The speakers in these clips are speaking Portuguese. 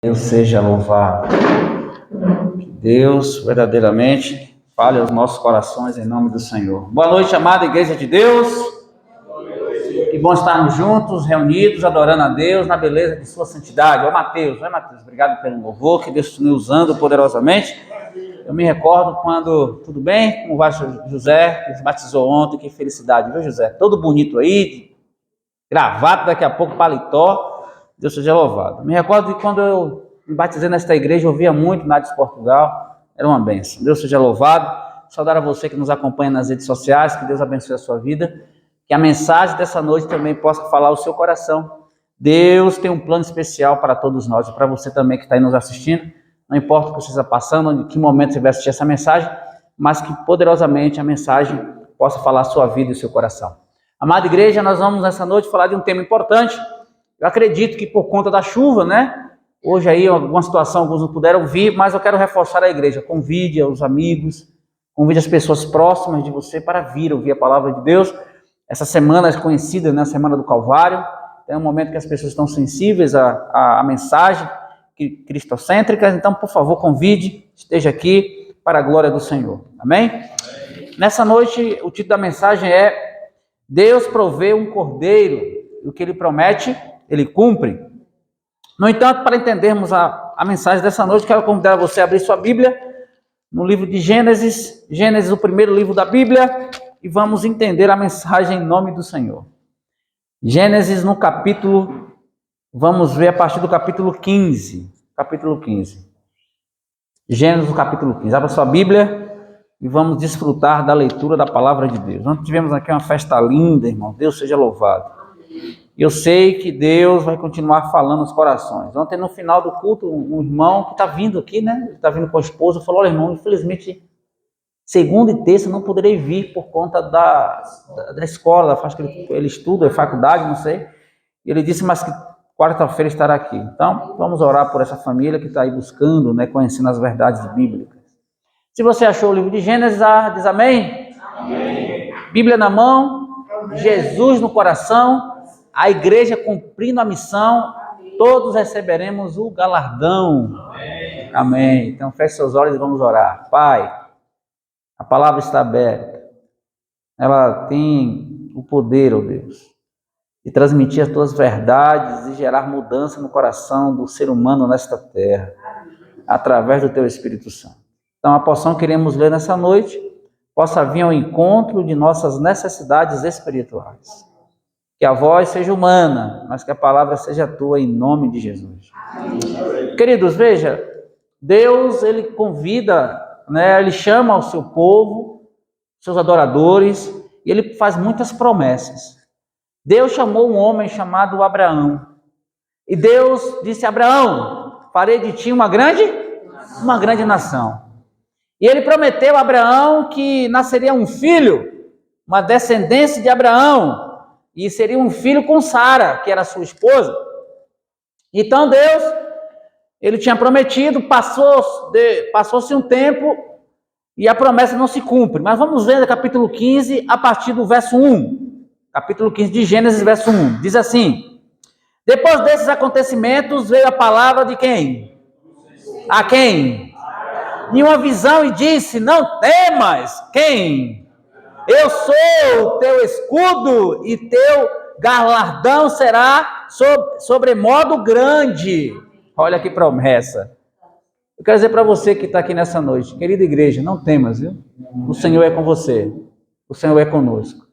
Deus seja louvado. Que Deus verdadeiramente fale aos nossos corações em nome do Senhor. Boa noite, amada Igreja de Deus. Que bom estarmos juntos, reunidos, adorando a Deus na beleza de sua santidade. Ó Mateus, obrigado pelo louvor, que Deus continue usando poderosamente. Eu me recordo quando, tudo bem? Como vai José, que se batizou ontem, que felicidade, viu José? Todo bonito aí, gravata, daqui a pouco paletó. Deus seja louvado. Me recordo de quando eu me batizei nesta igreja, eu ouvia muito Nádios de Portugal, era uma bênção. Deus seja louvado. Saudar a você que nos acompanha nas redes sociais, que Deus abençoe a sua vida, que a mensagem dessa noite também possa falar ao seu coração. Deus tem um plano especial para todos nós, e para você também que está aí nos assistindo, não importa o que você está passando, em que momento você vai assistir essa mensagem, mas que poderosamente a mensagem possa falar a sua vida e o seu coração. Amada igreja, nós vamos nessa noite falar de um tema importante. Eu acredito que por conta da chuva, né? Hoje aí, alguma situação, alguns não puderam vir, mas eu quero reforçar a igreja. Convide os amigos, convide as pessoas próximas de você para vir ouvir a palavra de Deus. Essa semana é conhecida, né? A Semana do Calvário. É um momento que as pessoas estão sensíveis à mensagem cristocêntrica. Então, por favor, convide, esteja aqui para a glória do Senhor. Amém? Nessa noite, o título da mensagem é Deus provê um cordeiro, e o que ele promete, ele cumpre. No entanto, para entendermos a mensagem dessa noite, quero convidar você a abrir sua Bíblia no livro de Gênesis, o primeiro livro da Bíblia, e vamos entender a mensagem em nome do Senhor. Gênesis no capítulo, vamos ver a partir do capítulo 15. Gênesis no capítulo 15. Abra sua Bíblia e vamos desfrutar da leitura da palavra de Deus. Nós tivemos aqui uma festa linda, irmão. Deus seja louvado. Eu sei que Deus vai continuar falando nos corações. Ontem, no final do culto, um irmão que está vindo aqui, né? Está vindo com a esposa, falou: olha, irmão, infelizmente, segunda e terça não poderei vir por conta da escola, faz que ele estuda, é faculdade, não sei. E ele disse, mas que quarta-feira estará aqui. Então, vamos orar por essa família que está aí buscando, né? Conhecendo as verdades bíblicas. Se você achou o livro de Gênesis, diz amém? Amém. Bíblia na mão, Jesus no coração. A igreja cumprindo a missão, todos receberemos o galardão. Amém. Amém. Então feche seus olhos e vamos orar. Pai, a palavra está aberta. Ela tem o poder, ó Deus, de transmitir as tuas verdades e gerar mudança no coração do ser humano nesta terra, através do teu Espírito Santo. Então a porção que iremos ler nessa noite possa vir ao encontro de nossas necessidades espirituais. Que a voz seja humana, mas que a palavra seja tua, em nome de Jesus. Amém. Queridos, veja, Deus, ele convida, né, ele chama o seu povo, seus adoradores, e ele faz muitas promessas. Deus chamou um homem chamado Abraão, e Deus disse a Abraão, farei de ti uma grande nação. E ele prometeu a Abraão que nasceria um filho, uma descendência de Abraão, e seria um filho com Sara, que era sua esposa. Então Deus, ele tinha prometido, passou-se um tempo e a promessa não se cumpre. Mas vamos ver no capítulo 15, a partir do verso 1. Capítulo 15 de Gênesis, verso 1. Diz assim: depois desses acontecimentos veio a palavra de quem? A quem? Em uma visão e disse, não temas. Quem? Eu sou o teu escudo e teu galardão será sobremodo grande. Olha que promessa. Eu quero dizer para você que está aqui nessa noite, querida igreja, não temas, viu? O Senhor é com você, o Senhor é conosco.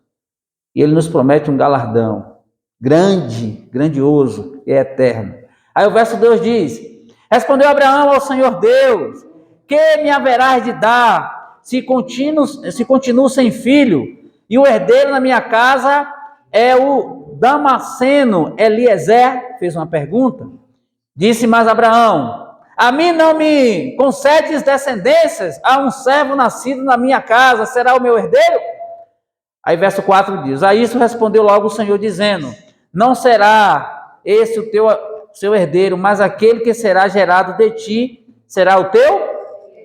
E Ele nos promete um galardão grande, grandioso e eterno. Aí o verso 2 diz, respondeu Abraão ao Senhor Deus, que me haverás de dar? Se continuo sem filho, e o herdeiro na minha casa é o Damasceno Eliezer, fez uma pergunta, disse mais Abraão, a mim não me concedes descendências, a um servo nascido na minha casa, será o meu herdeiro? Aí verso 4 diz, a isso respondeu logo o Senhor dizendo, não será esse o seu herdeiro, mas aquele que será gerado de ti, será o teu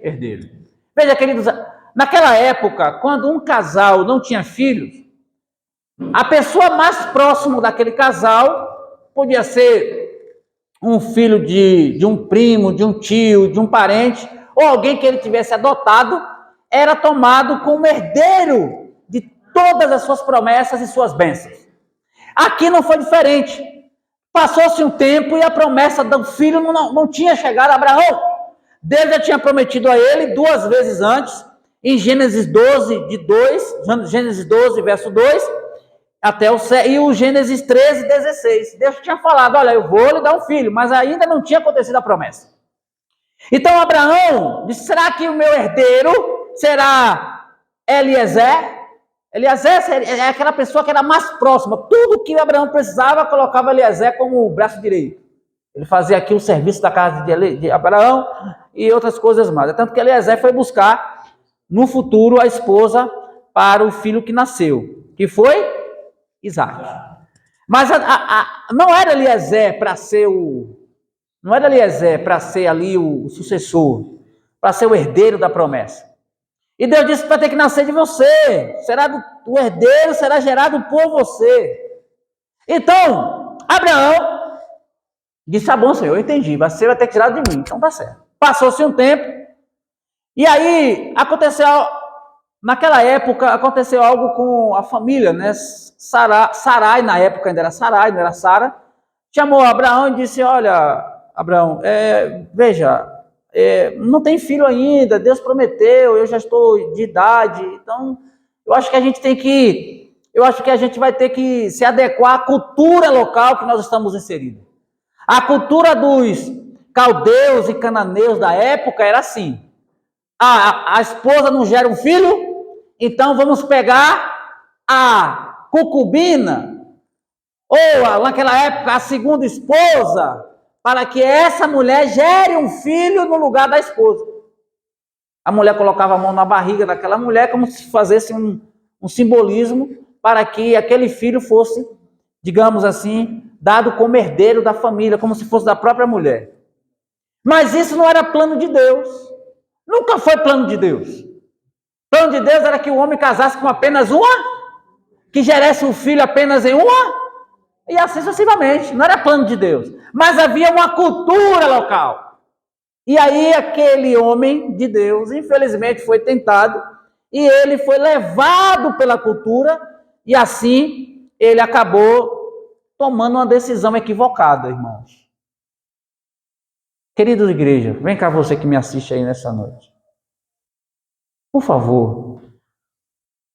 herdeiro. Veja, queridos, naquela época, quando um casal não tinha filhos, a pessoa mais próxima daquele casal podia ser um filho de um primo, de um tio, de um parente, ou alguém que ele tivesse adotado, era tomado como herdeiro de todas as suas promessas e suas bênçãos. Aqui não foi diferente. Passou-se um tempo e a promessa do filho não tinha chegado a Abraão. Deus já tinha prometido a ele 2 vezes antes, em Gênesis 12, verso 2, e o Gênesis 13, 16. Deus tinha falado, olha, eu vou lhe dar um filho, mas ainda não tinha acontecido a promessa. Então Abraão disse, será que o meu herdeiro será Eliezer? Eliezer é aquela pessoa que era mais próxima. Tudo que Abraão precisava, colocava Eliezer como o braço direito. Ele fazia aqui o serviço da casa de Abraão e outras coisas mais. Tanto que Eliezer foi buscar, no futuro, a esposa para o filho que nasceu, que foi Isaac. Mas não era Eliezer para ser ali o sucessor, para ser o herdeiro da promessa. E Deus disse que vai ter que nascer de você. O herdeiro será gerado por você. Então, Abraão disse, tá bom, Senhor, eu entendi. Você vai ter que tirar de mim. Então tá certo. Passou-se um tempo. E aí, naquela época, aconteceu algo com a família, né? Sarai, na época ainda era Sarai, não era Sara. Chamou Abraão e disse, olha, Abraão, veja, não tem filho ainda, Deus prometeu, eu já estou de idade, então eu acho que a gente vai ter que se adequar à cultura local que nós estamos inseridos. A cultura dos caldeus e cananeus da época era assim, a esposa não gera um filho, então vamos pegar a concubina, ou naquela época a segunda esposa, para que essa mulher gere um filho no lugar da esposa. A mulher colocava a mão na barriga daquela mulher, como se fizesse um simbolismo para que aquele filho fosse, digamos assim, dado como herdeiro da família, como se fosse da própria mulher. Mas isso não era plano de Deus. Nunca foi plano de Deus. O plano de Deus era que o homem casasse com apenas uma, que gerasse um filho apenas em uma, e assim sucessivamente. Não era plano de Deus. Mas havia uma cultura local. E aí aquele homem de Deus, infelizmente, foi tentado e ele foi levado pela cultura e assim ele acabou tomando uma decisão equivocada, irmãos. Queridos igreja, vem cá você que me assiste aí nessa noite. Por favor,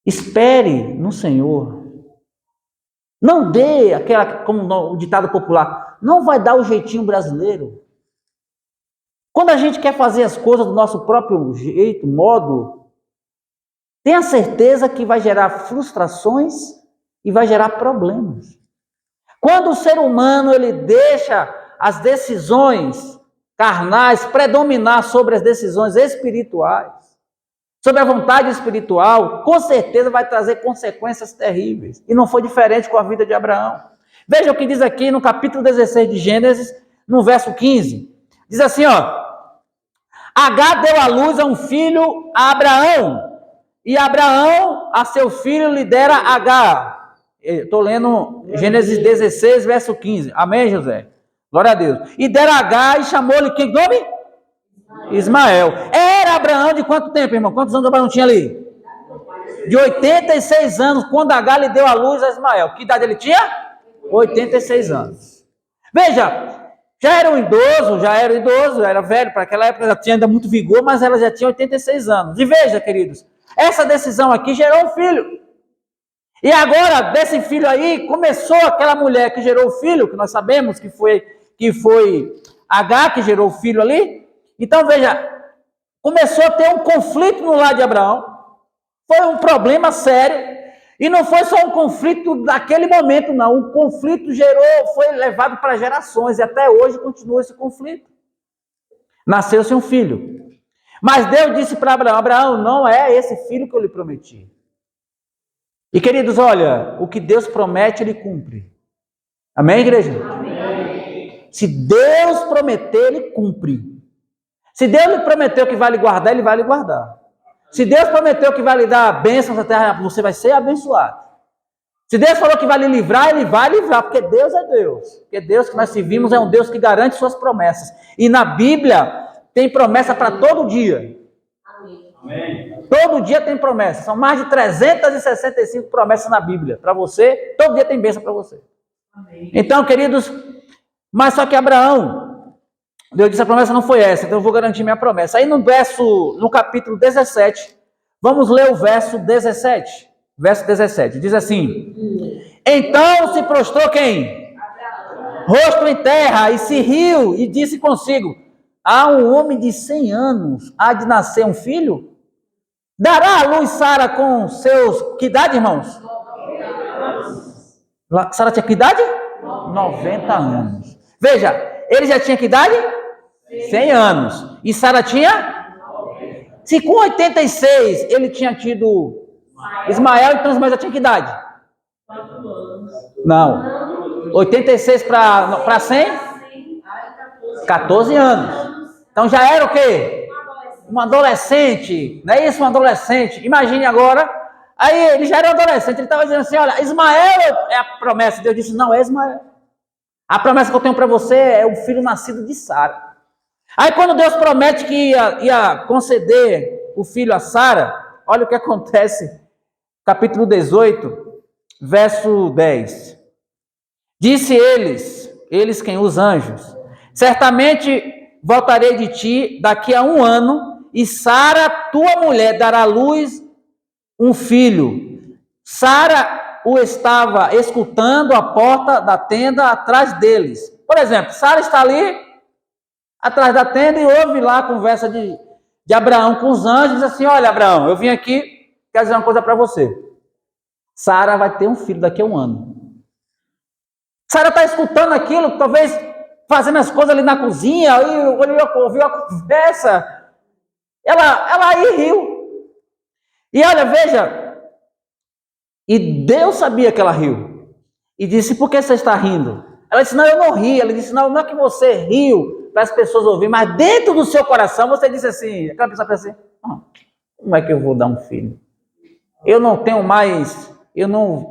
espere no Senhor. Não dê como o ditado popular, não vai dar o jeitinho brasileiro. Quando a gente quer fazer as coisas do nosso próprio jeito, modo, tenha certeza que vai gerar frustrações e vai gerar problemas. Quando o ser humano ele deixa as decisões carnais predominar sobre as decisões espirituais, sobre a vontade espiritual, com certeza vai trazer consequências terríveis. E não foi diferente com a vida de Abraão. Veja o que diz aqui no capítulo 16 de Gênesis, no verso 15. Diz assim, Agar deu à luz a um filho a Abraão, e Abraão a seu filho lhe dera Agar. Estou lendo Gênesis 16, verso 15. Amém, José? Glória a Deus. E dera Agar e chamou-lhe que nome? Ismael. Era Abraão de quanto tempo, irmão? Quantos anos Abraão tinha ali? De 86 anos, quando Agar lhe deu à luz a Ismael. Que idade ele tinha? 86 anos. Veja, já era idoso, era velho, para aquela época já tinha ainda muito vigor, mas ela já tinha 86 anos. E veja, queridos, essa decisão aqui gerou um filho. E agora, desse filho aí, começou aquela mulher que gerou o filho, que nós sabemos que foi Agar que gerou o filho ali. Então, veja, começou a ter um conflito no lar de Abraão. Foi um problema sério. E não foi só um conflito naquele momento, não. O conflito foi levado para gerações. E até hoje continua esse conflito. Nasceu-se um filho. Mas Deus disse para Abraão, Abraão, não é esse filho que eu lhe prometi. E queridos, olha, o que Deus promete, Ele cumpre. Amém, igreja? Amém. Se Deus prometer, Ele cumpre. Se Deus lhe prometeu que vai lhe guardar, Ele vai lhe guardar. Se Deus prometeu que vai lhe dar bênçãos na terra, você vai ser abençoado. Se Deus falou que vai lhe livrar, ele vai livrar, porque Deus é Deus. Porque Deus que nós servimos é um Deus que garante suas promessas. E na Bíblia tem promessa para todo dia. Amém. Todo dia tem promessa. São mais de 365 promessas na Bíblia. Para você, todo dia tem bênção para você. Amém. Então, queridos, mas só que Abraão, Deus disse, a promessa não foi essa, então eu vou garantir minha promessa. Aí no capítulo 17, vamos ler o verso 17. Verso 17, diz assim: então se prostrou quem? Rosto em terra, e se riu, e disse consigo: há um homem de 100 anos, há de nascer um filho? Dará à luz Sara com seus... Que idade, irmãos? Sara tinha que idade? 90 anos. Veja, ele já tinha que idade? 100 anos. E Sara tinha? Se com 86 ele tinha tido Ismael, então Ismael já tinha que idade? 4 anos. Não. 86 para 100? 14 anos. Então já era o quê? Um adolescente. Não é isso, um adolescente? Imagine agora. Aí ele já era um adolescente. Ele estava dizendo assim, olha, Ismael é a promessa. Deus disse, não é Ismael. A promessa que eu tenho para você é o filho nascido de Sara. Aí quando Deus promete que ia conceder o filho a Sara, olha o que acontece. Capítulo 18, verso 10. Disse eles quem? Os anjos, certamente voltarei de ti daqui a 1 ano, e Sara, tua mulher, dará à luz um filho. Sara o estava escutando à porta da tenda atrás deles. Por exemplo, Sara está ali atrás da tenda e ouve lá a conversa de Abraão com os anjos, diz assim, olha Abraão, eu vim aqui, quero dizer uma coisa para você. Sara vai ter um filho daqui a 1 ano. Sara está escutando aquilo, talvez fazendo as coisas ali na cozinha, aí ouviu a conversa. Ela aí riu. E olha, veja, e Deus sabia que ela riu. E disse, por que você está rindo? Ela disse, não, eu não ri. Ela disse, não é que você riu para as pessoas ouvirem, mas dentro do seu coração você disse assim, aquela pessoa pensa assim, como é que eu vou dar um filho? Eu não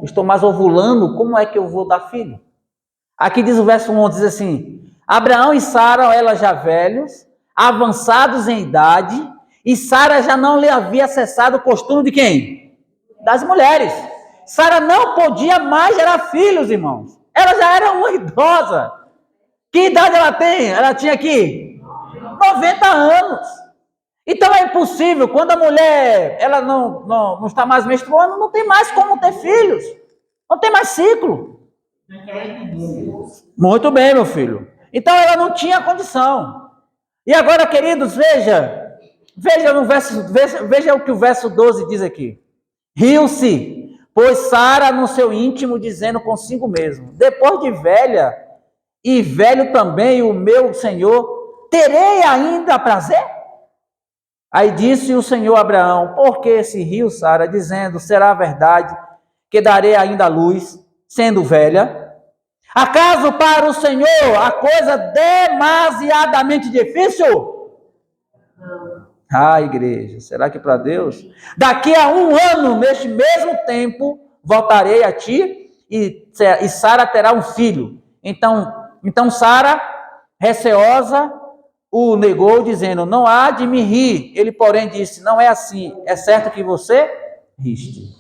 estou mais ovulando, como é que eu vou dar filho? Aqui diz o verso 11, diz assim, Abraão e Sara, elas já velhos, avançados em idade, e Sara já não lhe havia cessado o costume de quem? Das mulheres. Sara não podia mais gerar filhos, irmãos. Ela já era uma idosa. Que idade ela tem? Ela tinha aqui 90 anos. Então é impossível, quando a mulher ela não está mais menstruando, não tem mais como ter filhos. Não tem mais ciclo. Muito bem, meu filho. Então ela não tinha condição. E agora, queridos, veja o que o verso 12 diz aqui. Riu-se, pois Sara no seu íntimo, dizendo consigo mesmo, depois de velha, e velho também o meu Senhor, terei ainda prazer? Aí disse o Senhor a Abraão, por que se riu Sara, dizendo, será verdade que darei ainda a luz, sendo velha? Acaso para o Senhor a coisa demasiadamente difícil? Igreja, será que para Deus? Daqui a 1 ano, neste mesmo tempo, voltarei a ti e Sara terá um filho. Então Sara, receosa, o negou, dizendo, não há de me rir. Ele, porém, disse, não é assim, é certo que você riste.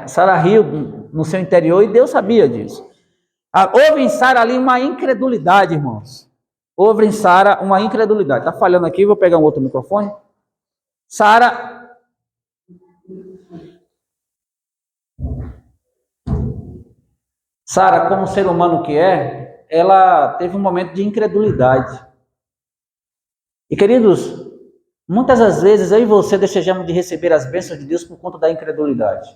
Sara riu no seu interior e Deus sabia disso. Houve em Sara ali uma incredulidade, irmãos. Houve em Sara uma incredulidade. Está falhando aqui, vou pegar um outro microfone. Sara como ser humano que é, ela teve um momento de incredulidade. E queridos, muitas das vezes eu e você desejamos de receber as bênçãos de Deus por conta da incredulidade.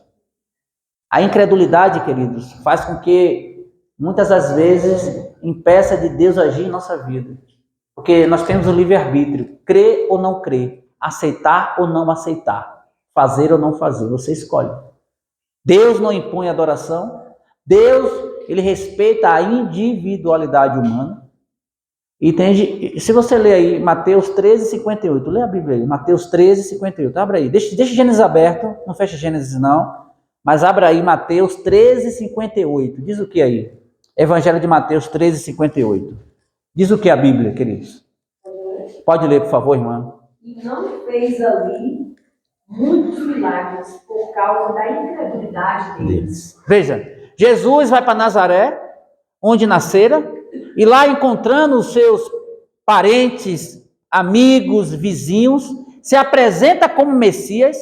A incredulidade, queridos, faz com que muitas das vezes impeça de Deus agir em nossa vida. Porque nós temos o livre-arbítrio, crer ou não crer, aceitar ou não aceitar, fazer ou não fazer, você escolhe. Deus não impõe adoração, Deus, ele respeita a individualidade humana. Entende? Se você ler aí Mateus 13:58, lê a Bíblia aí, Mateus 13:58, abre aí, deixa Gênesis aberto, não fecha Gênesis não, Mas abra aí Mateus 13:58. Diz o que aí? Evangelho de Mateus 13:58. Diz o que a Bíblia, queridos? Pode ler, por favor, irmã. E não fez ali muitos milagres por causa da incredulidade deles. Veja, Jesus vai para Nazaré, onde nascera, e lá encontrando os seus parentes, amigos, vizinhos, se apresenta como Messias.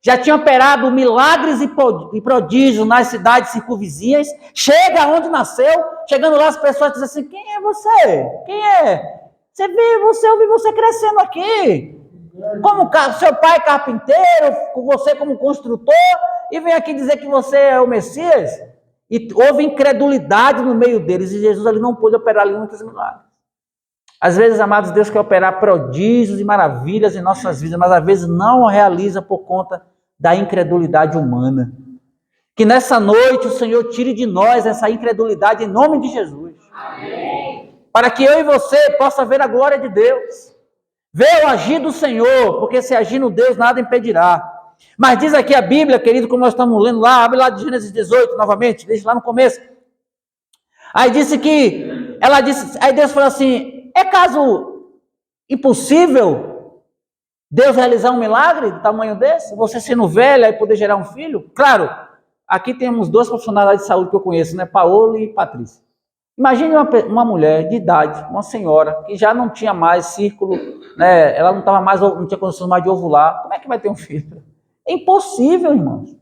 Já tinha operado milagres e prodígios nas cidades circunvizinhas. Chega onde nasceu, chegando lá as pessoas dizem assim: quem é você? Quem é? Eu vi você crescendo aqui. Como seu pai carpinteiro, você como construtor, e vem aqui dizer que você é o Messias. E houve incredulidade no meio deles, e Jesus ali não pôde operar ali muitos milagres. Às vezes, amados, Deus quer operar prodígios e maravilhas em nossas vidas, mas às vezes não realiza por conta da incredulidade humana. Que nessa noite o Senhor tire de nós essa incredulidade em nome de Jesus. Amém. Para que eu e você possa ver a glória de Deus. Ver o agir do Senhor, porque se agir no Deus nada impedirá. Mas diz aqui a Bíblia, querido, como nós estamos lendo lá, abre lá de Gênesis 18 novamente, deixa lá no começo. Aí aí Deus falou assim: é caso impossível Deus realizar um milagre do tamanho desse? Você sendo velha e poder gerar um filho? Claro, aqui temos duas profissionais de saúde que eu conheço, né? Paola e Patrícia. Imagine uma mulher de idade, uma senhora, que já não tinha mais círculo, né? Ela não tinha condições mais de ovular. Como é que vai ter um filho? É impossível, irmãos.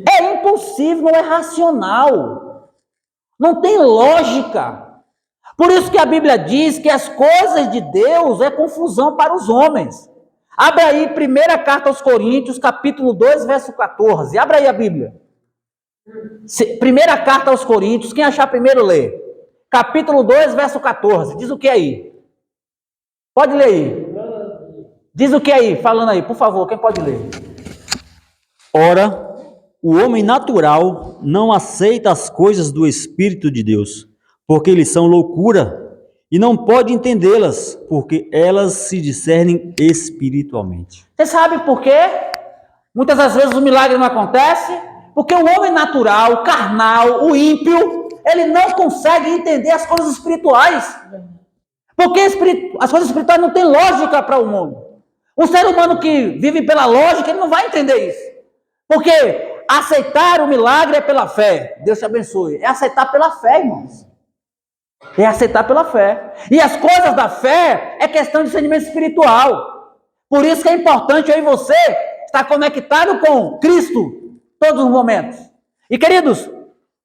É impossível, não é racional. Não tem lógica. Por isso que a Bíblia diz que as coisas de Deus é confusão para os homens. Abre aí, primeira carta aos Coríntios, capítulo 2, verso 14. Abre aí a Bíblia. Primeira carta aos Coríntios, quem achar primeiro lê. Capítulo 2, verso 14. Diz o que aí? Pode ler aí. Diz o que aí? Falando aí, por favor, quem pode ler? Ora, o homem natural não aceita as coisas do Espírito de Deus, porque eles são loucura, e não pode entendê-las, porque elas se discernem espiritualmente. Você sabe por quê? Muitas das vezes o milagre não acontece, porque o homem natural, o carnal, o ímpio, ele não consegue entender as coisas espirituais. Porque as coisas espirituais não têm lógica para o mundo. Um ser humano que vive pela lógica, ele não vai entender isso. Porque aceitar o milagre é pela fé. Deus te abençoe. É aceitar pela fé, irmãos. É aceitar pela fé. E as coisas da fé é questão de discernimento espiritual. Por isso que é importante eu e você estar conectado com Cristo todos os momentos. E queridos,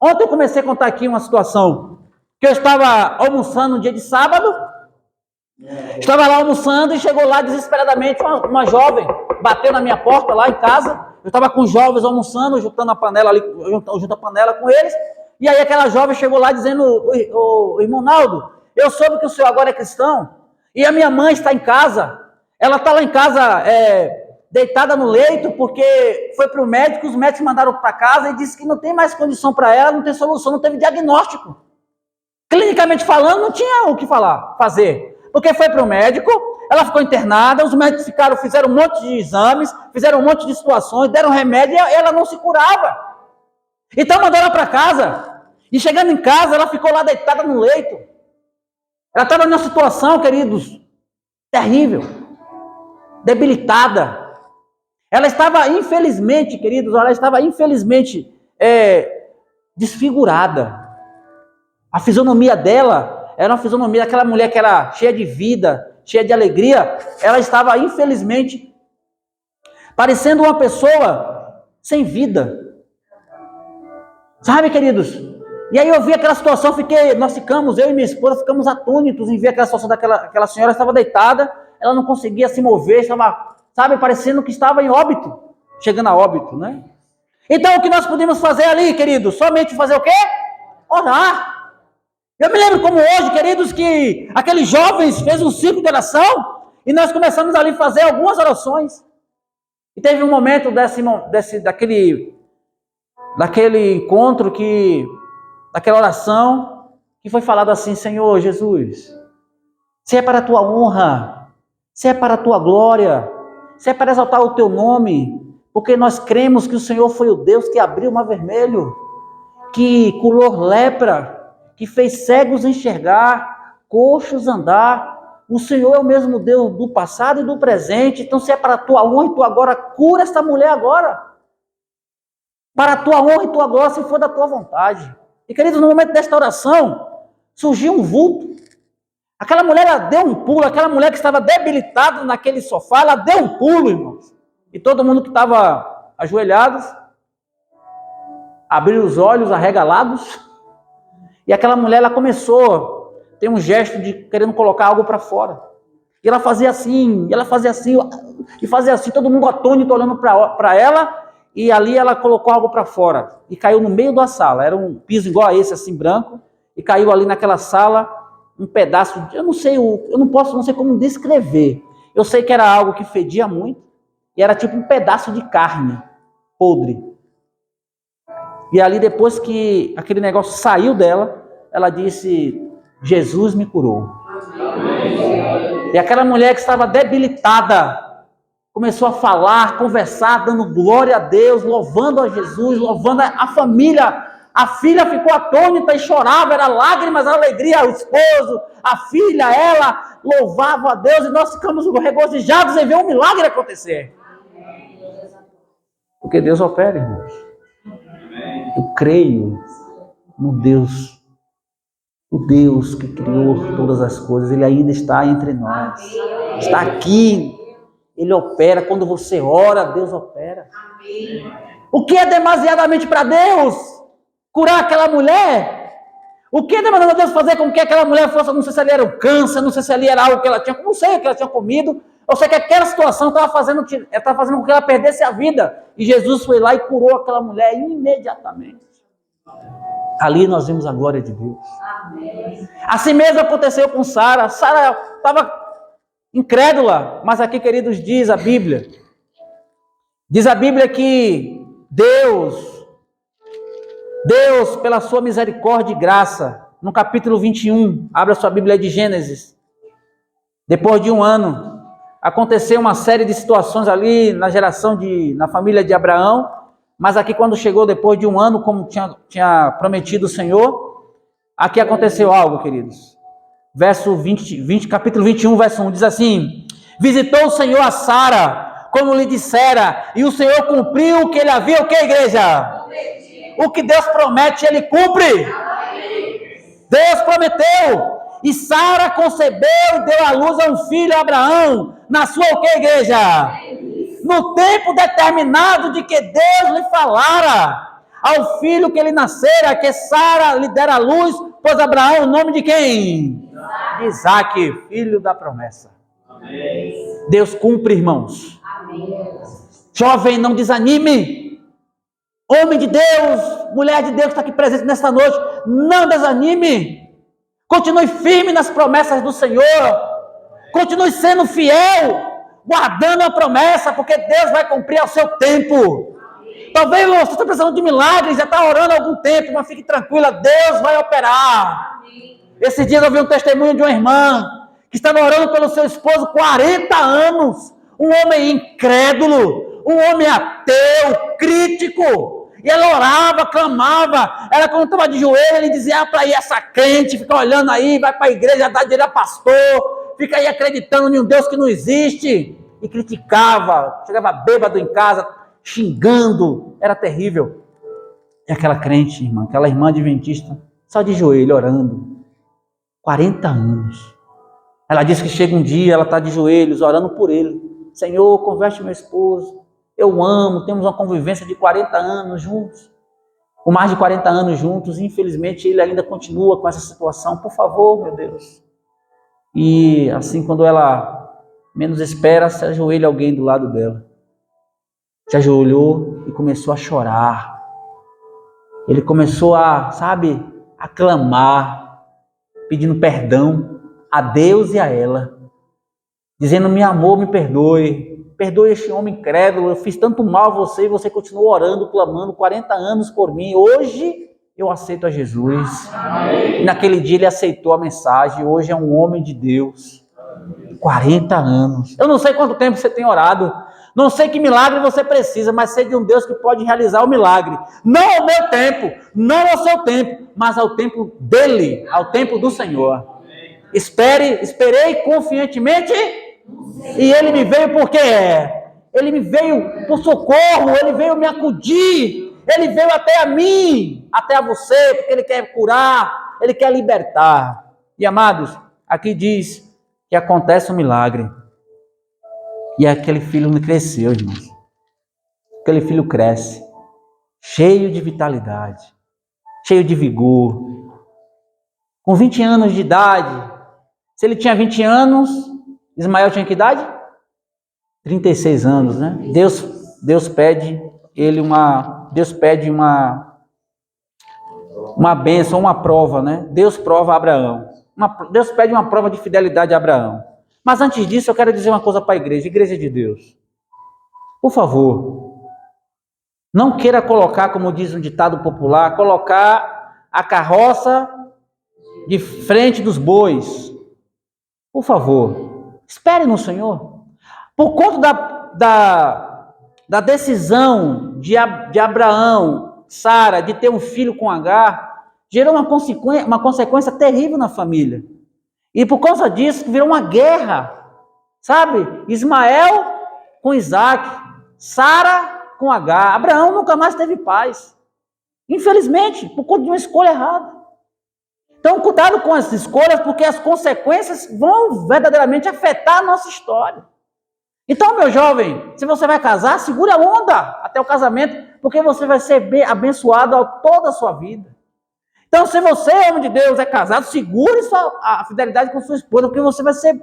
ontem eu comecei a contar aqui uma situação que eu estava almoçando no dia de sábado. Estava lá almoçando e chegou lá desesperadamente uma jovem, bateu na minha porta lá em casa. Eu estava com os jovens almoçando, juntando a panela ali, junto a panela com eles. E aí aquela jovem chegou lá dizendo: o irmão Naldo, eu soube que o senhor agora é cristão e a minha mãe está em casa. Ela está lá em casa deitada no leito porque foi para o médico, os médicos mandaram para casa e disse que não tem mais condição para ela, não tem solução, não teve diagnóstico. Clinicamente falando, não tinha o que fazer. Porque foi para o médico, ela ficou internada, os médicos fizeram um monte de exames, fizeram um monte de situações, deram remédio e ela não se curava. Então mandaram ela para casa. E chegando em casa, ela ficou lá deitada no leito. Ela estava numa situação, queridos, terrível, debilitada. Ela estava, infelizmente, queridos, desfigurada. A fisionomia dela era uma fisionomia daquela mulher que era cheia de vida, cheia de alegria. Ela estava, infelizmente, parecendo uma pessoa sem vida. Sabe, queridos? E aí eu vi aquela situação, eu e minha esposa ficamos atônitos em ver aquela situação daquela senhora. Estava deitada, ela não conseguia se mover, estava, sabe, parecendo que estava em óbito, chegando a óbito, né? Então o que nós podemos fazer ali, queridos? Somente fazer o quê? Orar. Eu me lembro como hoje, queridos, que aqueles jovens fez um ciclo de oração e nós começamos ali a fazer algumas orações. E teve um momento daquele encontro, daquela oração, que foi falado assim: Senhor Jesus, se é para a tua honra, se é para a tua glória, se é para exaltar o teu nome, porque nós cremos que o Senhor foi o Deus que abriu o mar vermelho, que curou lepra, que fez cegos enxergar, coxos andar. O Senhor é o mesmo Deus do passado e do presente. Então, se é para a tua honra e tu agora, cura esta mulher agora. Para a tua honra e tua glória, se for da tua vontade. E, queridos, no momento desta oração, surgiu um vulto. Aquela mulher, ela deu um pulo. Aquela mulher que estava debilitada naquele sofá, ela deu um pulo, irmãos. E todo mundo que estava ajoelhados, abriu os olhos arregalados. E aquela mulher, ela começou a ter um gesto de querendo colocar algo para fora. E ela fazia assim, e fazia assim, todo mundo atônito olhando para ela. E ali ela colocou algo para fora. E caiu no meio da sala. Era um piso igual a esse, assim, branco. E caiu ali naquela sala um pedaço de... não sei como descrever. Eu sei que era algo que fedia muito. E era tipo um pedaço de carne podre. E ali, depois que aquele negócio saiu dela, ela disse: Jesus me curou. E aquela mulher que estava debilitada começou a falar, conversar, dando glória a Deus, louvando a Jesus, louvando a família. A filha ficou atônita e chorava, era lágrimas, alegria, o esposo, a filha, ela louvava a Deus, e nós ficamos regozijados em ver um milagre acontecer. Porque Deus opera, irmãos. Eu creio no Deus, o Deus que criou todas as coisas. Ele ainda está entre nós, está aqui. Ele opera. Quando você ora, Deus opera. O que é demasiadamente para Deus? Curar aquela mulher? O que é demasiado Deus fazer com que aquela mulher fosse? Não sei se ali era um câncer, não sei se ali era algo que ela tinha, não sei o que ela tinha comido. Eu sei que aquela situação estava fazendo com que ela perdesse a vida. E Jesus foi lá e curou aquela mulher imediatamente. Ali nós vimos a glória de Deus. Assim mesmo aconteceu com Sara. Sara estava incrédula, mas aqui, queridos, diz a Bíblia que Deus, pela sua misericórdia e graça, no capítulo 21, abra sua Bíblia de Gênesis, depois de um ano, aconteceu uma série de situações ali na família de Abraão, mas aqui quando chegou depois de um ano, como tinha prometido o Senhor, aqui aconteceu algo, queridos. Capítulo 21, verso 1, diz assim: visitou o Senhor a Sara, como lhe dissera, e o Senhor cumpriu o que ele havia, o que, igreja? O que Deus promete, ele cumpre. Deus prometeu. E Sara concebeu e deu à luz a um filho, a Abraão, na sua o que, igreja? No tempo determinado de que Deus lhe falara. Ao filho que ele nascera, que Sara lhe dera à luz, pois Abraão, o nome de quem? Isaac, filho da promessa. Amém. Deus cumpre, irmãos. Amém. Jovem, não desanime. Homem de Deus, mulher de Deus que está aqui presente nesta noite, não desanime. Continue firme nas promessas do Senhor. Continue sendo fiel, guardando a promessa, porque Deus vai cumprir ao seu tempo. Talvez você está precisando de milagres, já está orando há algum tempo, mas fique tranquila, Deus vai operar. Esses dias eu vi um testemunho de uma irmã que estava orando pelo seu esposo 40 anos, um homem incrédulo, um homem ateu, crítico, e ela orava, clamava, ela quando estava de joelho, ele dizia para ir essa crente, fica olhando aí, vai para a igreja, dá dinheiro a pastor, fica aí acreditando em um Deus que não existe, e criticava, chegava bêbado em casa, xingando, era terrível. E aquela crente, irmã, aquela irmã adventista, só de joelho, orando, 40 anos. Ela disse que chega um dia, ela está de joelhos, orando por ele. Senhor, converte meu esposo, eu amo, temos uma convivência de 40 anos juntos, com mais de 40 anos juntos, e infelizmente ele ainda continua com essa situação, por favor, meu Deus. E assim, quando ela menos espera, se ajoelha alguém do lado dela. Se ajoelhou e começou a chorar. Ele começou a clamar, pedindo perdão a Deus e a ela, dizendo: meu amor, me perdoe este homem incrédulo, eu fiz tanto mal a você e você continuou orando, clamando 40 anos por mim, hoje eu aceito a Jesus. Amém. E naquele dia ele aceitou a mensagem, hoje é um homem de Deus, 40 anos, eu não sei quanto tempo você tem orado, Não sei que milagre você precisa, mas sei de um Deus que pode realizar o milagre. Não ao meu tempo, não ao seu tempo, mas ao tempo dele, ao tempo do Senhor. Esperei confiantemente e ele me veio porque ele me veio por socorro, ele veio me acudir, ele veio até a mim, até a você, porque ele quer curar, ele quer libertar. E amados, aqui diz que acontece um milagre. E aquele filho não cresceu, irmãos. Aquele filho cresce, cheio de vitalidade, cheio de vigor. Com 20 anos de idade, se ele tinha 20 anos, Ismael tinha que idade? 36 anos, né? Deus pede uma bênção, uma prova, né? Deus prova a Abraão. Deus pede uma prova de fidelidade a Abraão. Mas antes disso, eu quero dizer uma coisa para a igreja de Deus. Por favor, não queira colocar, como diz um ditado popular, colocar a carroça de frente dos bois. Por favor, espere no Senhor. Por conta da decisão de Abraão, Sara, de ter um filho com Agar, gerou uma consequência terrível na família. E por causa disso, virou uma guerra, sabe? Ismael com Isaac, Sara com Agar. Abraão nunca mais teve paz. Infelizmente, por conta de uma escolha errada. Então, cuidado com as escolhas, porque as consequências vão verdadeiramente afetar a nossa história. Então, meu jovem, se você vai casar, segure a onda até o casamento, porque você vai ser abençoado toda a sua vida. Então, se você, homem de Deus, é casado, segure a fidelidade com sua esposa, porque você vai ser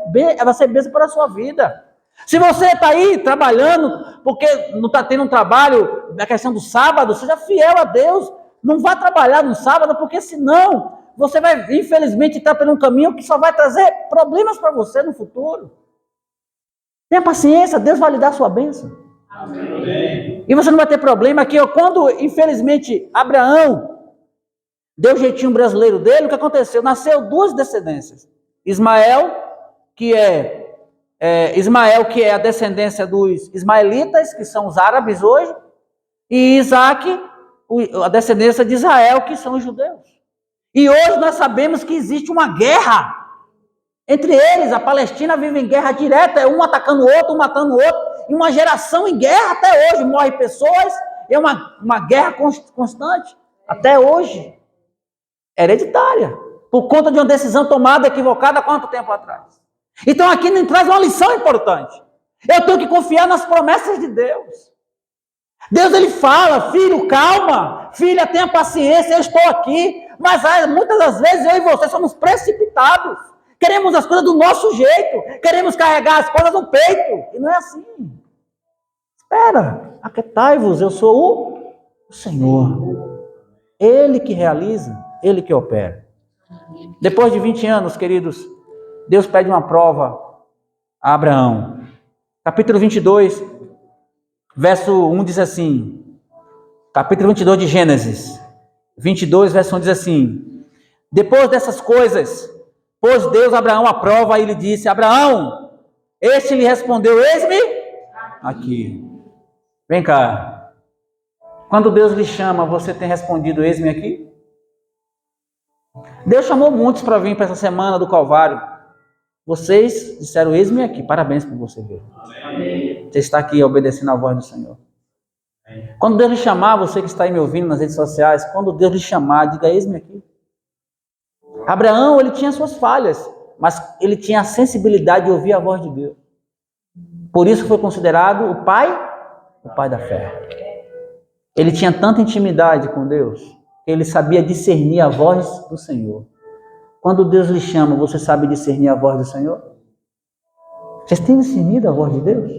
bênção para a sua vida. Se você está aí trabalhando, porque não está tendo um trabalho na questão do sábado, seja fiel a Deus. Não vá trabalhar no sábado, porque senão você vai, infelizmente, estar por um caminho que só vai trazer problemas para você no futuro. Tenha paciência, Deus vai lhe dar a sua bênção. Amém. E você não vai ter problema aqui, quando, infelizmente, Abraão deu o jeitinho brasileiro dele, o que aconteceu? Nasceu duas descendências. Ismael, que é a descendência dos ismaelitas, que são os árabes hoje, e Isaac, a descendência de Israel, que são os judeus. E hoje nós sabemos que existe uma guerra entre eles. A Palestina vive em guerra direta, um atacando o outro, um matando o outro, e uma geração em guerra até hoje. Morrem pessoas, é uma guerra constante, até hoje. Hereditária, por conta de uma decisão tomada equivocada há quanto tempo atrás. Então aqui nos traz uma lição importante. Eu tenho que confiar nas promessas de Deus. Deus, ele fala: filho, calma, filha, tenha paciência, eu estou aqui. Mas muitas das vezes eu e você somos precipitados. Queremos as coisas do nosso jeito, queremos carregar as coisas no peito, e não é assim. Espera, aquietai-vos, eu sou o Senhor. Ele que realiza, ele que opera. Depois de 20 anos, queridos, Deus pede uma prova a Abraão. Capítulo 22, verso 1 diz assim, capítulo 22 de Gênesis, 22, verso 1 diz assim: depois dessas coisas, pôs Deus a Abraão à prova e lhe disse: Abraão, este lhe respondeu: eis-me aqui. Vem cá. Quando Deus lhe chama, você tem respondido: eis-me aqui? Deus chamou muitos para vir para essa semana do Calvário. Vocês disseram: eis-me aqui. Parabéns por você ver. Amém. Você está aqui obedecendo a voz do Senhor. Amém. Quando Deus lhe chamar, você que está aí me ouvindo nas redes sociais, quando Deus lhe chamar, diga: eis-me aqui. Abraão, ele tinha suas falhas, mas ele tinha a sensibilidade de ouvir a voz de Deus. Por isso foi considerado o pai da fé. Ele tinha tanta intimidade com Deus, que ele sabia discernir a voz do Senhor. Quando Deus lhe chama, você sabe discernir a voz do Senhor? Vocês têm discernido a voz de Deus?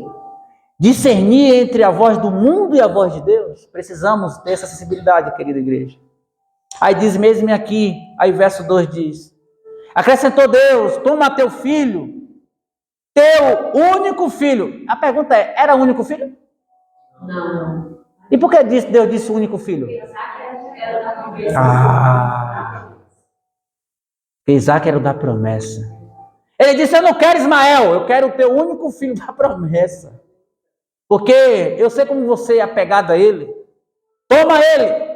Discernir entre a voz do mundo e a voz de Deus? Precisamos ter essa sensibilidade, querida igreja. Aí diz: eis-me aqui. Aí verso 2 diz: acrescentou Deus: toma teu filho, teu único filho. A pergunta é: era o único filho? Não. E por que Deus disse o único filho? Isaac era o da promessa. Ele disse: eu não quero Ismael, eu quero o teu único filho da promessa. Porque eu sei como você é apegado a ele. Toma ele.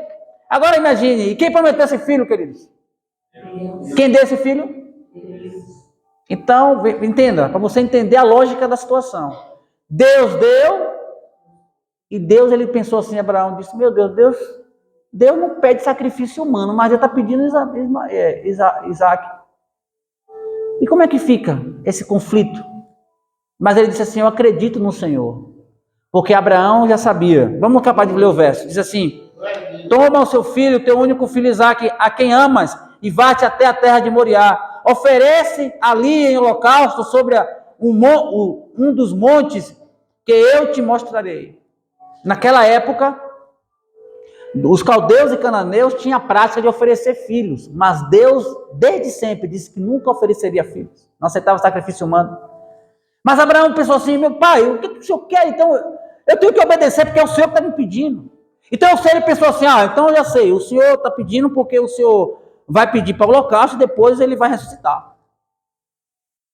Agora imagine, e quem prometeu esse filho, queridos? Quem deu esse filho? Então, entenda, para você entender a lógica da situação. Deus deu, e Deus, ele pensou assim, Abraão disse, meu Deus não pede sacrifício humano, mas Deus está pedindo Isaac. E como é que fica esse conflito? Mas ele disse assim, eu acredito no Senhor. Porque Abraão já sabia. Vamos acabar de ler o verso. Diz assim, toma o seu filho, teu único filho Isaac, a quem amas, e vá-te até a terra de Moriá. Oferece ali em holocausto sobre um dos montes que eu te mostrarei. Naquela época, os caldeus e cananeus tinham a prática de oferecer filhos, mas Deus, desde sempre, disse que nunca ofereceria filhos. Não aceitava sacrifício humano. Mas Abraão pensou assim, meu pai, o que o senhor quer? Então, eu tenho que obedecer porque é o senhor que está me pedindo. Então, ele pensou assim, então eu já sei, o senhor está pedindo porque o senhor vai pedir para o holocausto e depois ele vai ressuscitar.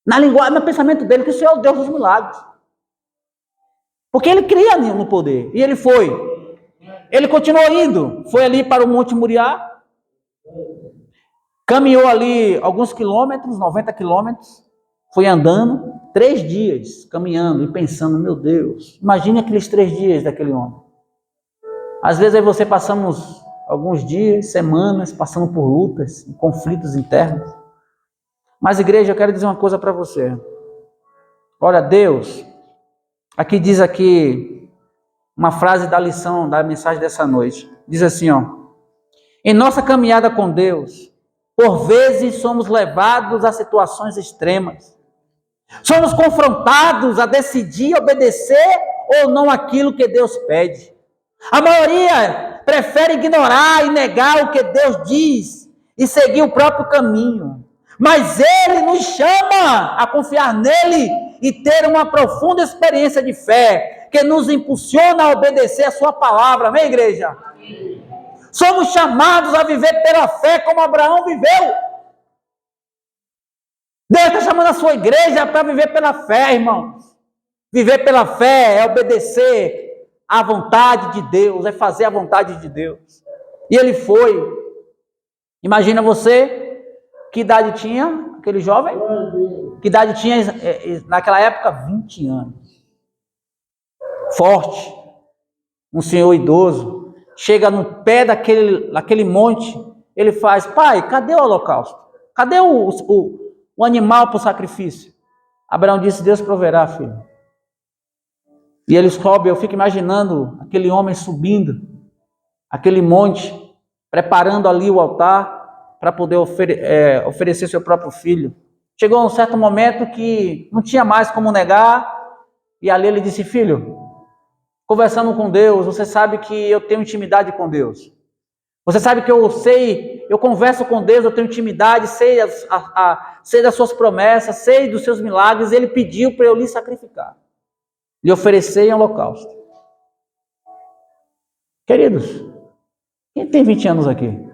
Na linguagem, no pensamento dele, que o Senhor é o Deus dos milagres. Porque ele cria no poder. E ele foi. Ele continuou indo. Foi ali para o Monte Moriá. Caminhou ali alguns quilômetros, 90 quilômetros. Foi andando 3 dias, caminhando e pensando, meu Deus, imagine aqueles 3 dias daquele homem. Às vezes aí você passamos alguns dias, semanas, passando por lutas, conflitos internos. Mas, igreja, eu quero dizer uma coisa para você. Olha, Deus, aqui diz aqui uma frase da lição, da mensagem dessa noite. Diz assim, em nossa caminhada com Deus, por vezes somos levados a situações extremas. Somos confrontados a decidir obedecer ou não aquilo que Deus pede. A maioria prefere ignorar e negar o que Deus diz e seguir o próprio caminho. Mas Ele nos chama a confiar nele e ter uma profunda experiência de fé que nos impulsiona a obedecer a sua palavra. Amém, igreja? Amém. Somos chamados a viver pela fé como Abraão viveu. Deus está chamando a sua igreja para viver pela fé, irmãos. Viver pela fé é obedecer à vontade de Deus, é fazer a vontade de Deus. E ele foi. Imagina você, que idade tinha aquele jovem? Que idade tinha naquela época? 20 anos. Forte. Um senhor idoso. Chega no pé daquele monte, ele faz, pai, cadê o holocausto? Cadê o animal para o sacrifício? Abraão disse, Deus proverá, filho. E ele sobe, eu fico imaginando aquele homem subindo, aquele monte, preparando ali o altar, para poder oferecer seu próprio filho. Chegou um certo momento que não tinha mais como negar, e ali ele disse, filho, conversando com Deus, você sabe que eu tenho intimidade com Deus. Você sabe que eu converso com Deus, eu tenho intimidade, sei das suas promessas, sei dos seus milagres. Ele pediu para eu lhe sacrificar, lhe oferecer em holocausto. Queridos, quem tem 20 anos aqui?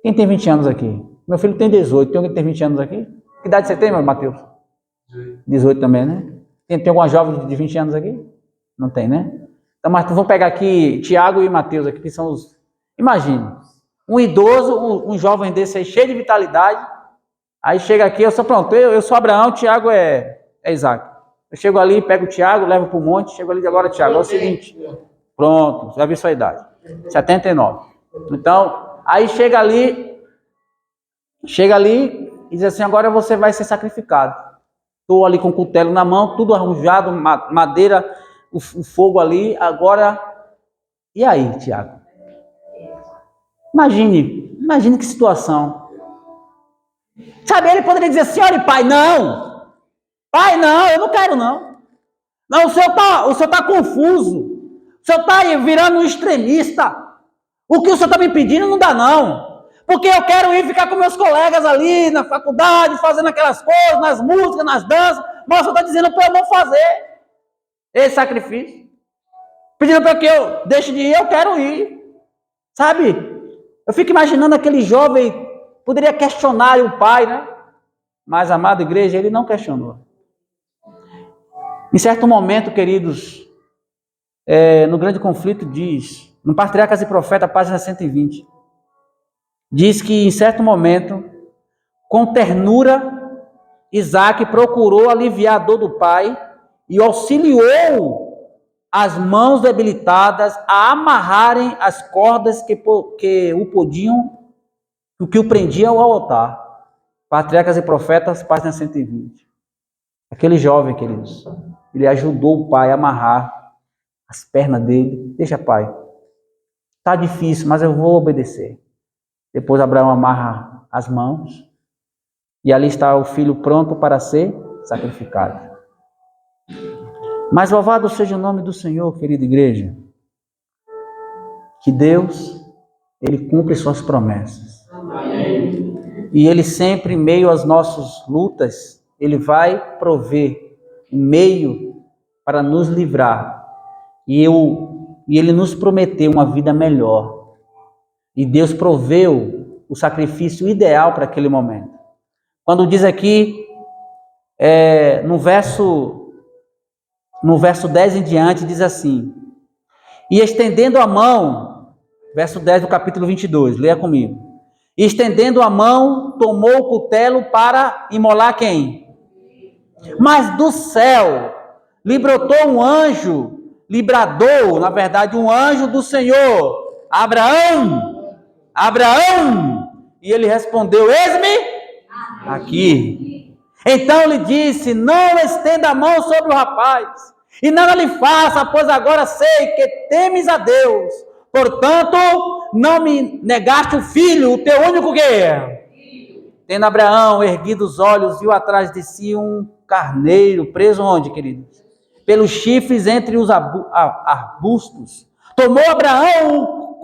Quem tem 20 anos aqui? Meu filho tem 18, tem alguém que tem 20 anos aqui? Que idade você tem, meu Matheus? 18 também, né? Tem alguma jovem de 20 anos aqui? Não tem, né? Então, mas vamos pegar aqui Tiago e Matheus aqui, que são os... Imagine, um idoso, um jovem desse aí, cheio de vitalidade, aí chega aqui, eu sou Abraão, Tiago é Isaac. Eu chego ali, pego o Tiago, levo para o monte, chego ali, agora Tiago, é o seguinte, pronto, já vi sua idade, 79. Então, aí chega ali e diz assim, agora você vai ser sacrificado. Estou ali com o cutelo na mão, tudo arranjado, madeira, o fogo ali, agora, e aí, Tiago? Imagine que situação. Sabe, ele poderia dizer assim, olha, pai, não, eu não quero não. Não, o senhor está confuso, o senhor está virando um extremista. O que o senhor está me pedindo não dá não, porque eu quero ir ficar com meus colegas ali na faculdade, fazendo aquelas coisas, nas músicas, nas danças, mas o senhor está dizendo para eu não fazer esse sacrifício, pedindo para que eu deixe de ir, eu quero ir, sabe? Eu fico imaginando aquele jovem, poderia questionar o pai, né? Mas, amada igreja, ele não questionou. Em certo momento, queridos, no Grande Conflito diz, no Patriarcas e Profetas, página 120, diz que em certo momento, com ternura, Isaac procurou aliviar a dor do pai e auxiliou as mãos debilitadas a amarrarem as cordas que o prendiam ao altar. Patriarcas e Profetas, página 120. Aquele jovem, queridos, ele ajudou o pai a amarrar as pernas dele. Deixa, pai, tá difícil, mas eu vou obedecer. Depois Abraão amarra as mãos e ali está o filho pronto para ser sacrificado. Mas louvado seja o nome do Senhor, querida igreja, que Deus, Ele cumpre suas promessas. Amém. E Ele sempre, em meio às nossas lutas, Ele vai prover um meio para nos livrar. E Ele nos prometeu uma vida melhor. E Deus proveu o sacrifício ideal para aquele momento. Quando diz aqui, no verso 10 em diante, diz assim: e estendendo a mão, verso 10 do capítulo 22, leia comigo. E estendendo a mão, tomou o cutelo para imolar quem? Mas do céu lhe brotou um anjo, lhe bradou, na verdade, um anjo do Senhor: Abraão, Abraão! E ele respondeu: eis-me aqui. Então lhe disse: não estenda a mão sobre o rapaz, e nada lhe faça, pois agora sei que temes a Deus. Portanto, não me negaste o filho, o teu único que é. Tendo Abraão erguido os olhos, viu atrás de si um carneiro, preso onde, queridos? Pelos chifres entre os arbustos. Tomou Abraão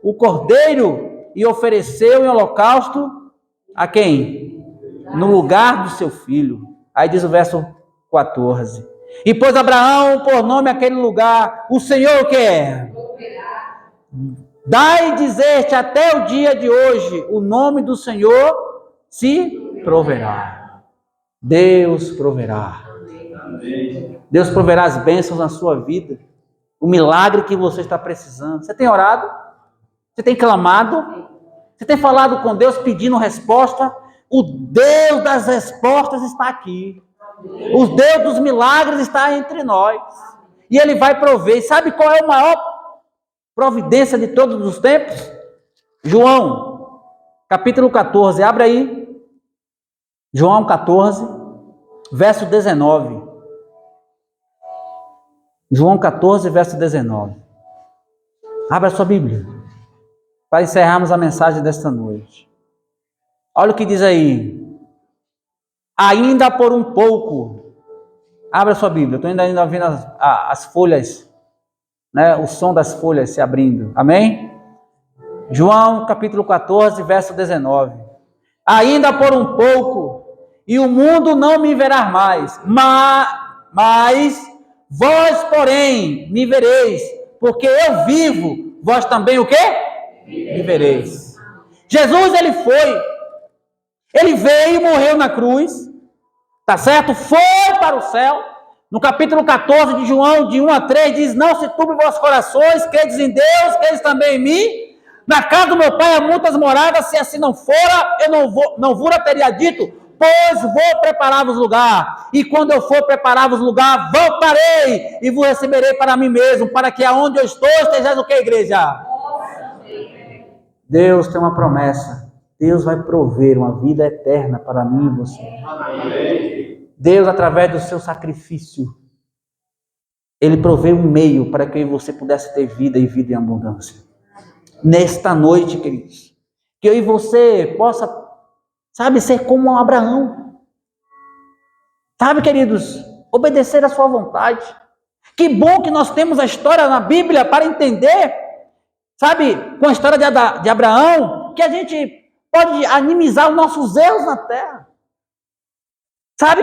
o cordeiro e ofereceu em holocausto a quem? No lugar do seu filho. Aí diz o verso 14. E pôs Abraão por nome aquele lugar: o Senhor quer. Dai dizer-te até o dia de hoje, o nome do Senhor se proverá. Deus proverá. Deus proverá as bênçãos na sua vida. O milagre que você está precisando. Você tem orado? Você tem clamado? Você tem falado com Deus pedindo resposta? O Deus das respostas está aqui. O Deus dos milagres está entre nós. E Ele vai prover. E sabe qual é a maior providência de todos os tempos? João, capítulo 14. Abre aí. João 14, verso 19. João 14, verso 19. Abra a sua Bíblia, para encerrarmos a mensagem desta noite. Olha o que diz aí. Ainda por um pouco. Abra a sua Bíblia. Estou ainda vendo as folhas, né? O som das folhas se abrindo. Amém? João capítulo 14, verso 19. Ainda por um pouco, e o mundo não me verá mais, mas vós, porém, me vereis, porque eu vivo, vós também o quê? Vivereis. Jesus, ele veio e morreu na cruz, tá certo? Foi para o céu. No capítulo 14 de João, de 1 a 3, diz: não se turbe vossos corações, credes em Deus, credes também em mim. Na casa do meu pai há muitas moradas, se assim não fora, eu não vos teria dito, pois vou preparar-vos lugar. E quando eu for preparar-vos lugar, voltarei e vos receberei para mim mesmo, para que aonde eu estou estejais o que, igreja? Deus tem uma promessa. Deus vai prover uma vida eterna para mim e você. Amém. Deus, através do seu sacrifício, Ele proveu um meio para que você pudesse ter vida e vida em abundância. Nesta noite, queridos, que eu e você possa, ser como um Abraão. Queridos, obedecer à sua vontade. Que bom que nós temos a história na Bíblia para entender, com a história de Abraão, que a gente pode animizar os nossos erros na terra.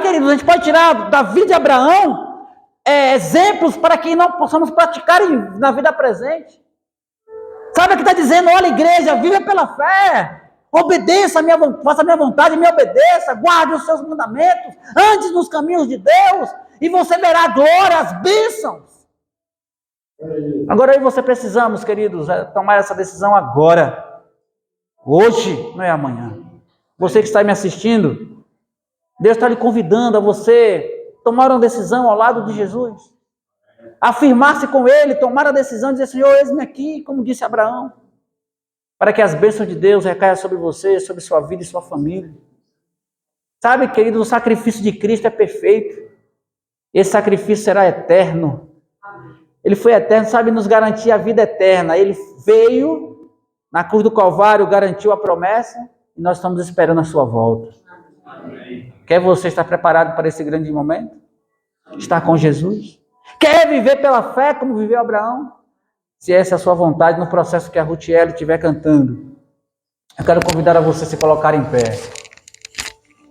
Queridos, a gente pode tirar da vida de Abraão exemplos para que não possamos praticar na vida presente. Que está dizendo: olha, igreja, viva pela fé, obedeça faça a minha vontade, me obedeça, guarde os seus mandamentos, ande nos caminhos de Deus, e você verá a glória, as bênçãos. Agora aí você precisamos, queridos, tomar essa decisão agora. Hoje, não é amanhã. Você que está me assistindo, Deus está lhe convidando a você tomar uma decisão ao lado de Jesus. Afirmar-se com Ele, tomar a decisão de dizer, Senhor, eis-me aqui, como disse Abraão. Para que as bênçãos de Deus recaiam sobre você, sobre sua vida e sua família. Sabe, querido, o sacrifício de Cristo é perfeito. Esse sacrifício será eterno. Ele foi eterno, sabe, nos garantir a vida eterna. Ele veio na cruz do Calvário, garantiu a promessa e nós estamos esperando a sua volta. Quer você estar preparado para esse grande momento? Estar com Jesus? Quer viver pela fé como viveu Abraão? Se essa é a sua vontade, no processo que a Rutiel estiver cantando, eu quero convidar a você a se colocar em pé.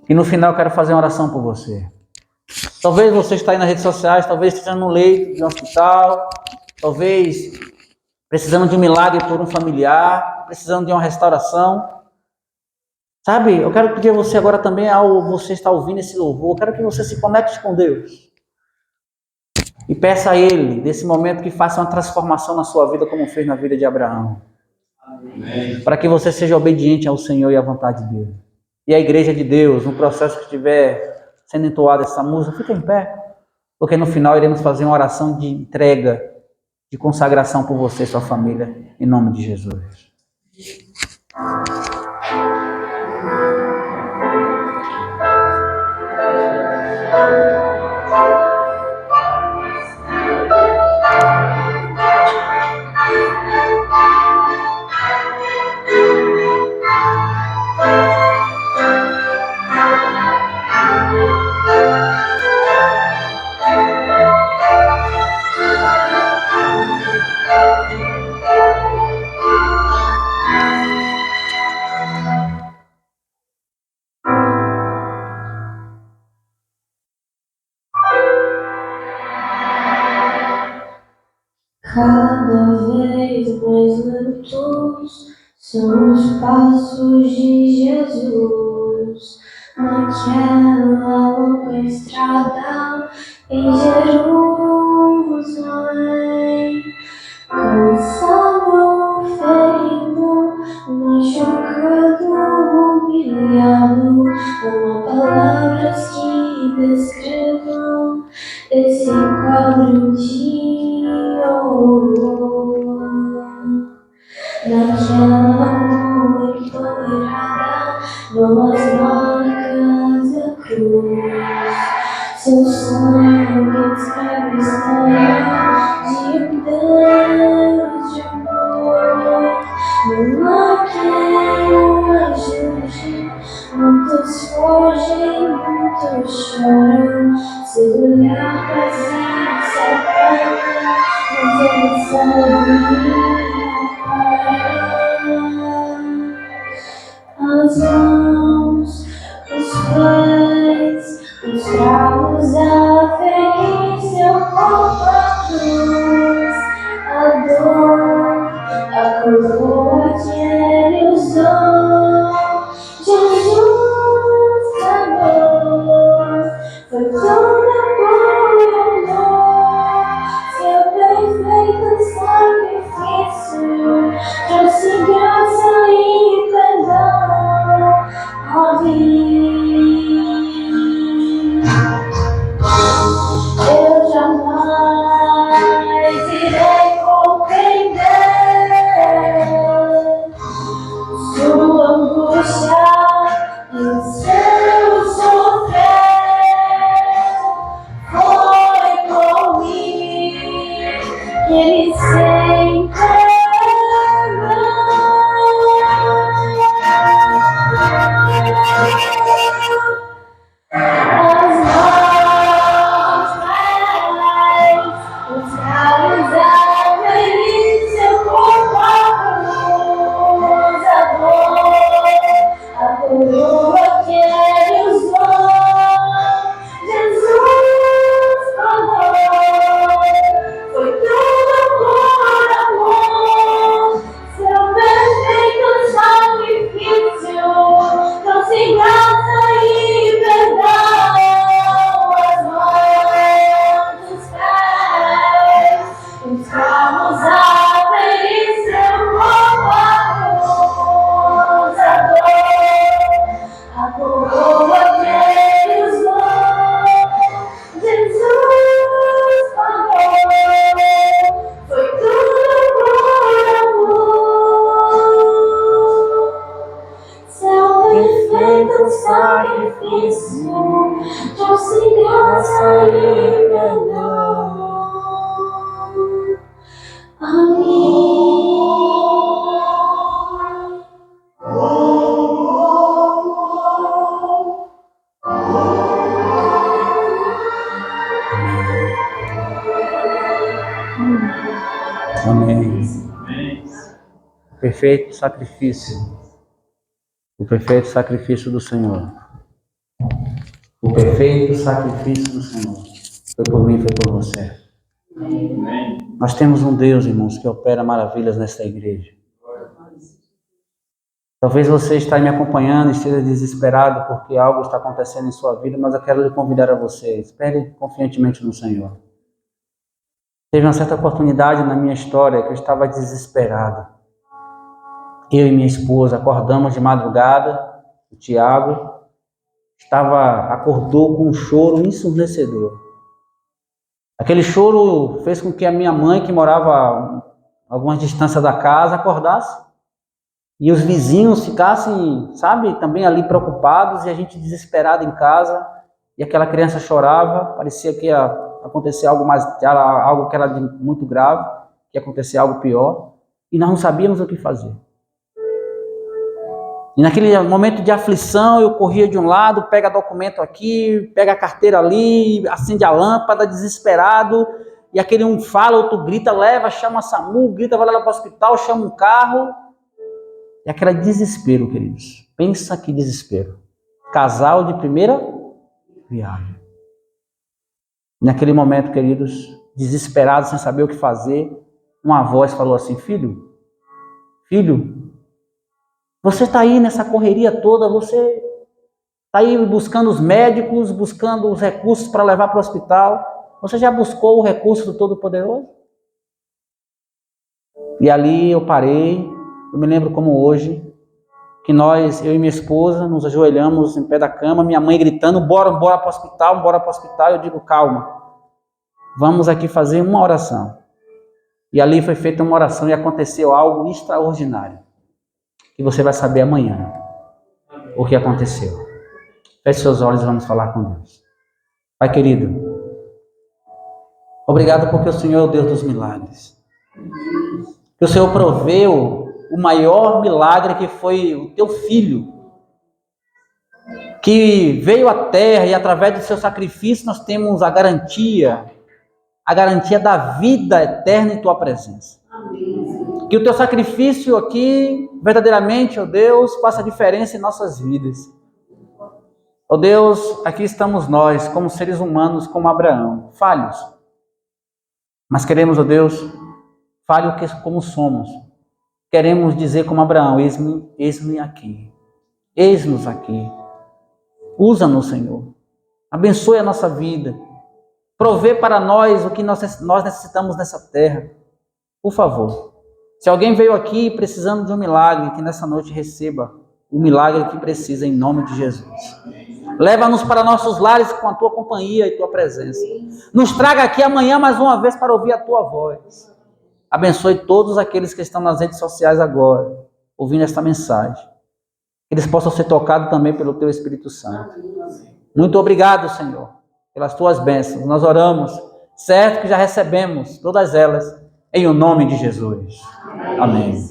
E no final eu quero fazer uma oração por você. Talvez você está aí nas redes sociais, talvez esteja no leito de um hospital, talvez precisando de um milagre por um familiar, precisando de uma restauração. Sabe, eu quero pedir a você agora também, ao você estar ouvindo esse louvor, eu quero que você se conecte com Deus. E peça a Ele, nesse momento, que faça uma transformação na sua vida, como fez na vida de Abraão. Amém. Para que você seja obediente ao Senhor e à vontade dEle. E a igreja de Deus, no processo que estiver sendo entoada essa música, fica em pé. Porque no final iremos fazer uma oração de entrega, de consagração por você e sua família, em nome de Jesus. Cada vez mais lentos são os passos de Jesus naquela longa estrada em Jerusalém. Cansado, ferido, machucado, humilhado, não há palavras que descrevam esse quadro de horror. Naquela rua empoeirada vão as marcas da cruz. Seu sangue escreve a história de um Deus de amor. Não há quem o ajude, muitos fogem, muitos choram. Seu olhar vazio se apaga, mas ele sabe as mãos, os pés, os bravos a ferir seu corpo à cruz, a dor, a coroa que ele usou. Jesus amor, foi toda por amor, seu perfeito sacrifício trouxe graça e perdão a mim. Eu jamais irei compreender sua angústia e o seu sofrer. Foi por mim que ele se entregou. As mãos mais, os calos a ferir seu corpo à cruz, a dor, a coroa que ele usou. Jesus pagou, foi tudo por graça e perdão. Amém. Perfeito sacrifício. O perfeito sacrifício do Senhor. O perfeito sacrifício do Senhor. Foi por mim, foi por você. Amém. Nós temos um Deus, irmãos, que opera maravilhas nesta igreja. Talvez você esteja me acompanhando e esteja desesperado porque algo está acontecendo em sua vida, mas eu quero lhe convidar a você. Espere confiantemente no Senhor. Teve uma certa oportunidade na minha história que eu estava desesperado. Eu e minha esposa acordamos de madrugada, o Tiago acordou com um choro ensurdecedor. Aquele choro fez com que a minha mãe, que morava a algumas distâncias da casa, acordasse. E os vizinhos ficassem, sabe, também ali preocupados, e a gente desesperado em casa, e aquela criança chorava, parecia que ia acontecer algo que era muito grave, que ia acontecer algo pior, e nós não sabíamos o que fazer. E naquele momento de aflição, eu corria de um lado, pega documento aqui, pega a carteira ali, acende a lâmpada, desesperado, e aquele um fala, outro grita, leva, chama a SAMU, grita, vai lá para o hospital, chama um carro. E aquele desespero, queridos. Pensa que desespero. Casal de primeira viagem. Naquele momento, queridos, desesperados, sem saber o que fazer, uma voz falou assim: filho, você está aí nessa correria toda, você está aí buscando os médicos, buscando os recursos para levar para o hospital. Você já buscou o recurso do Todo-Poderoso? E ali eu parei, eu me lembro como hoje, que eu e minha esposa, nos ajoelhamos em pé da cama, minha mãe gritando, bora para o hospital, eu digo, calma, vamos aqui fazer uma oração. E ali foi feita uma oração e aconteceu algo extraordinário, que você vai saber amanhã o que aconteceu. Feche seus olhos e vamos falar com Deus. Pai querido, obrigado porque o Senhor é o Deus dos milagres. Que o Senhor proveu o maior milagre, que foi o teu filho, que veio à terra, e através do seu sacrifício nós temos a garantia da vida eterna em tua presença. Que o teu sacrifício aqui, verdadeiramente, ó Deus, faça diferença em nossas vidas. Ó Deus, aqui estamos nós, como seres humanos, como Abraão, falhos. Mas queremos, ó Deus, falhos como somos. Queremos dizer como Abraão, eis-me aqui. Eis-nos aqui. Usa-nos, Senhor. Abençoe a nossa vida. Provê para nós o que nós necessitamos nessa terra. Por favor. Se alguém veio aqui precisando de um milagre, que nessa noite receba o milagre que precisa, em nome de Jesus. Leva-nos para nossos lares com a tua companhia e tua presença. Nos traga aqui amanhã mais uma vez para ouvir a tua voz. Abençoe todos aqueles que estão nas redes sociais agora, ouvindo esta mensagem. Que eles possam ser tocados também pelo teu Espírito Santo. Muito obrigado, Senhor, pelas tuas bênçãos. Nós oramos, certo que já recebemos todas elas, em o nome de Jesus. Amém.